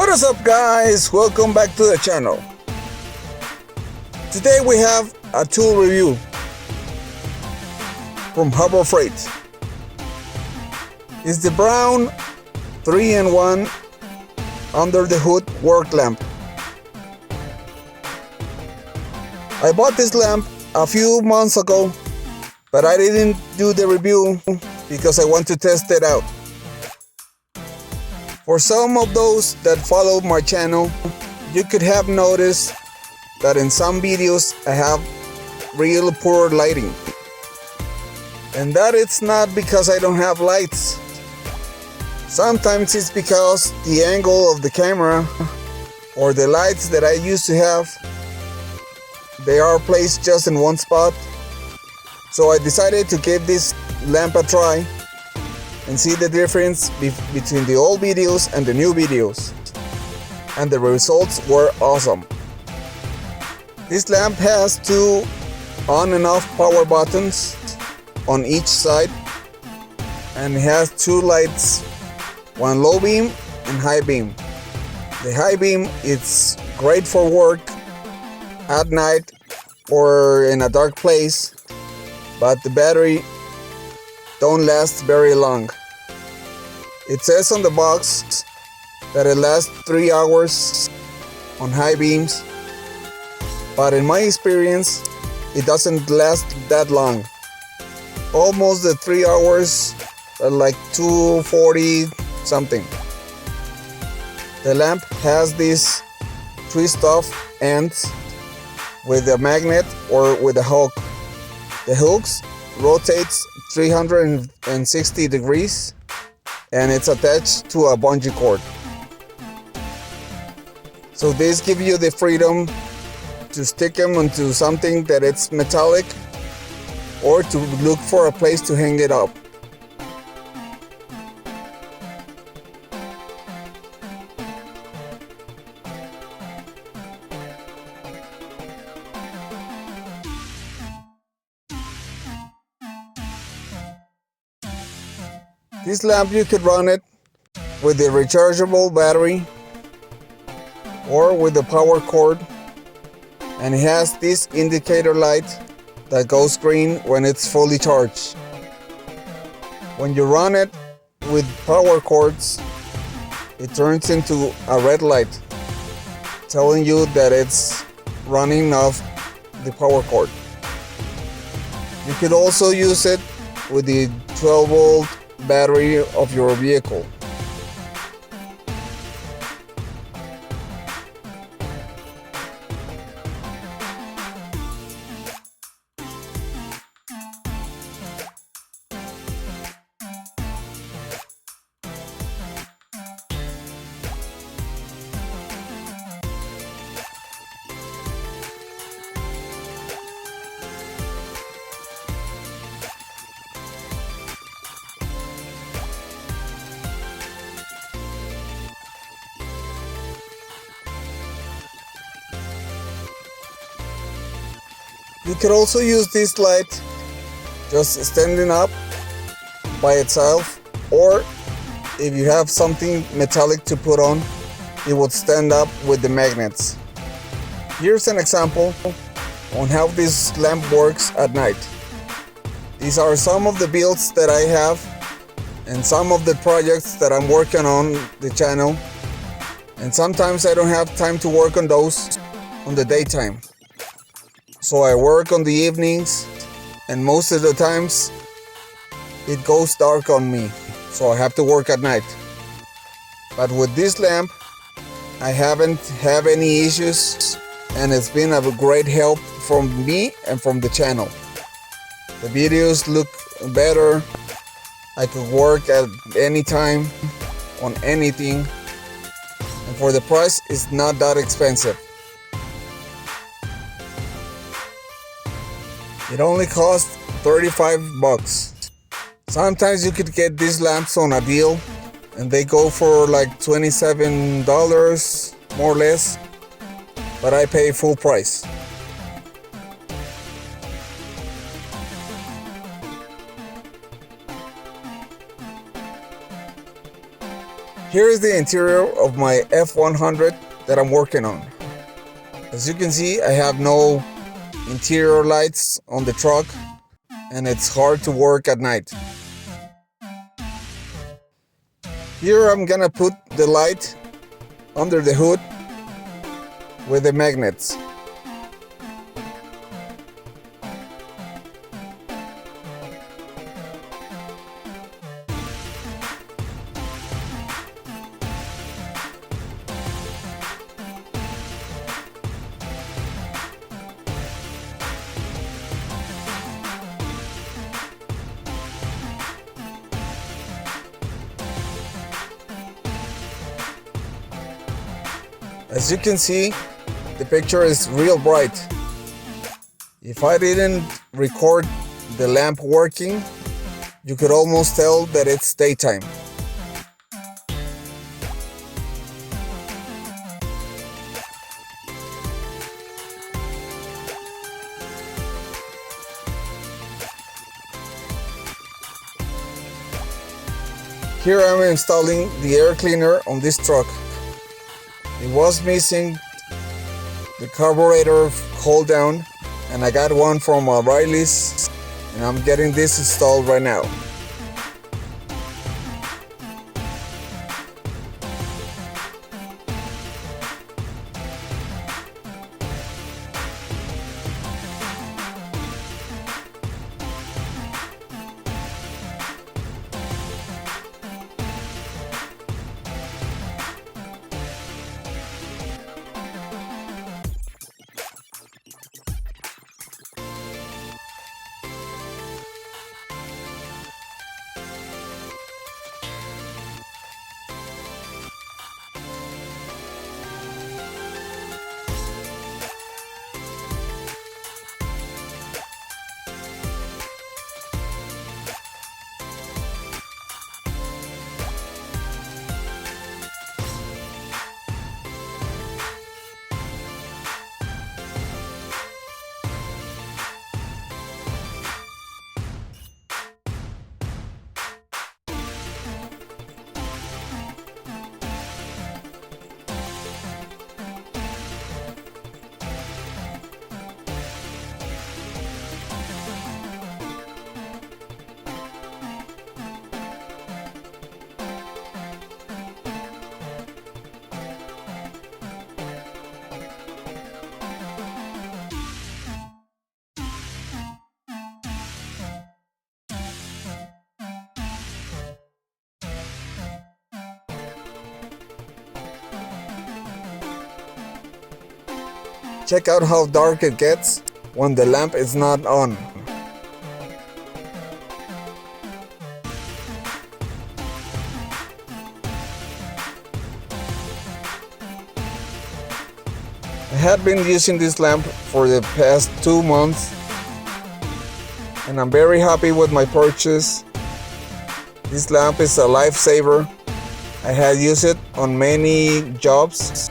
What is up, guys? Welcome back to the channel. Today we have a tool review from Harbor Freight. It's the Braun 3-in-1 under the hood work lamp. I bought this lamp a few months ago, but I didn't do the review because I want to test it out. For some of those that follow my channel, you could have noticed that in some videos I have real poor lighting. And that it's not because I don't have lights. Sometimes it's because the angle of the camera or the lights that I used to have, they are placed just in one spot. So I decided to give this lamp a try and see the difference between the old videos and the new videos. And the results were awesome. This lamp has two on and off power buttons on each side, and it has two lights, one low beam and high beam. The high beam is great for work at night or in a dark place, but the battery don't last very long. It says on the box that it lasts 3 hours on high beams, but in my experience it doesn't last that long. Almost the 3 hours are like 240 something. The lamp has this twist off ends with a magnet or with a hook. The hooks rotates 360 degrees and it's attached to a bungee cord. So this gives you the freedom to stick them onto something that it's metallic or to look for a place to hang it up. This lamp, you could run it with a rechargeable battery or with the power cord, and it has this indicator light that goes green when it's fully charged. When you run it with power cords, it turns into a red light telling you that it's running off the power cord. You could also use it with the 12-volt battery of your vehicle. You could also use this light just standing up by itself, or if you have something metallic to put on, it would stand up with the magnets. Here's an example on how this lamp works at night. These are some of the builds that I have and some of the projects that I'm working on the channel, and sometimes I don't have time to work on those on the daytime. So I work on the evenings, and most of the times it goes dark on me, so I have to work at night. But with this lamp, I haven't had any issues, and it's been a great help from me and from the channel. The videos look better. I could work at any time on anything, and for the price, it's not that expensive. It only costs 35 bucks. Sometimes you could get these lamps on a deal and they go for like $27 more or less, but I pay full price. Here is the interior of my F100 that I'm working on. As you can see, I have no interior lights on the truck and it's hard to work at night. Here I'm gonna put the light under the hood with the magnets. As you can see, the picture is real bright. If I didn't record the lamp working, you could almost tell that it's daytime. Here I'm installing the air cleaner on this truck. It was missing the carburetor hold down and I got one from O'Reilly's and I'm getting this installed right now. Check out how dark it gets when the lamp is not on. I had been using this lamp for the past 2 months and I'm very happy with my purchase. This lamp is a lifesaver. I had used it on many jobs.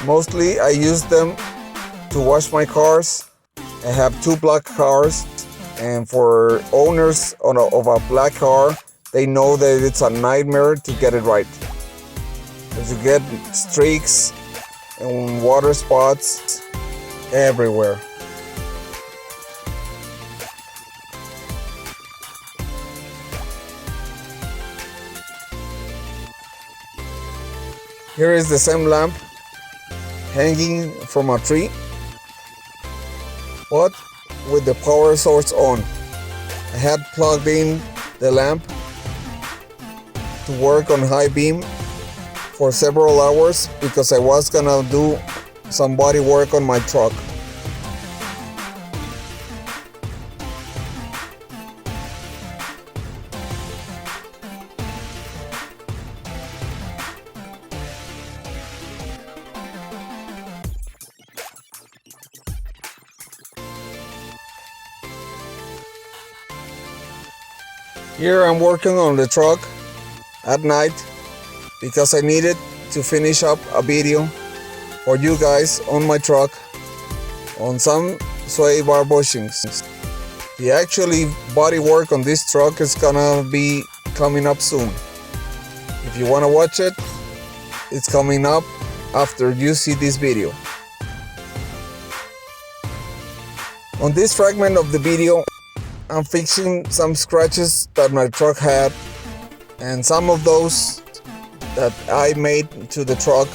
Mostly I use them to wash my cars. I have 2 black cars, and for owners of a black car, they know that it's a nightmare to get it right. Because you get streaks and water spots everywhere. Here is the same lamp hanging from a tree, but with the power source on. I had plugged in the lamp to work on high beam for several hours because I was gonna do some body work on my truck. Here I'm working on the truck at night because I needed to finish up a video for you guys on my truck on some sway bar bushings. The actually body work on this truck is gonna be coming up soon. If you wanna watch it, is coming up after you see this video. On this fragment of the video, I'm fixing some scratches that my truck had, and some of those that I made to the truck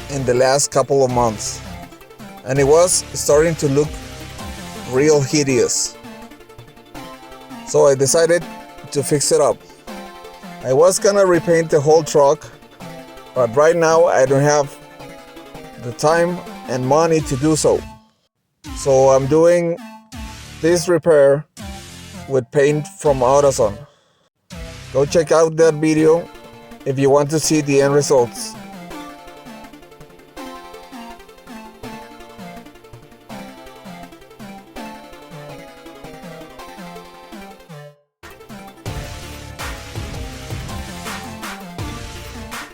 in the last couple of months, and it was starting to look real hideous. So I decided to fix it up. I was gonna repaint the whole truck, but right now I don't have the time and money to do so. So I'm doing this repair with paint from AutoZone. Go check out that video if you want to see the end results.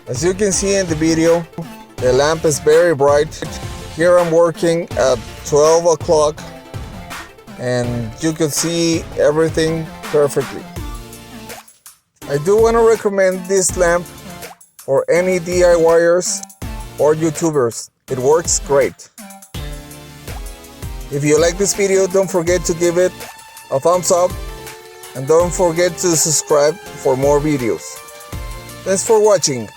As you can see in the video, the lamp is very bright. Here I'm working at 12 o'clock and you can see everything perfectly. I do want to recommend this lamp for any DIYers or YouTubers. It works great. If you like this video, don't forget to give it a thumbs up and don't forget to subscribe for more videos. Thanks for watching.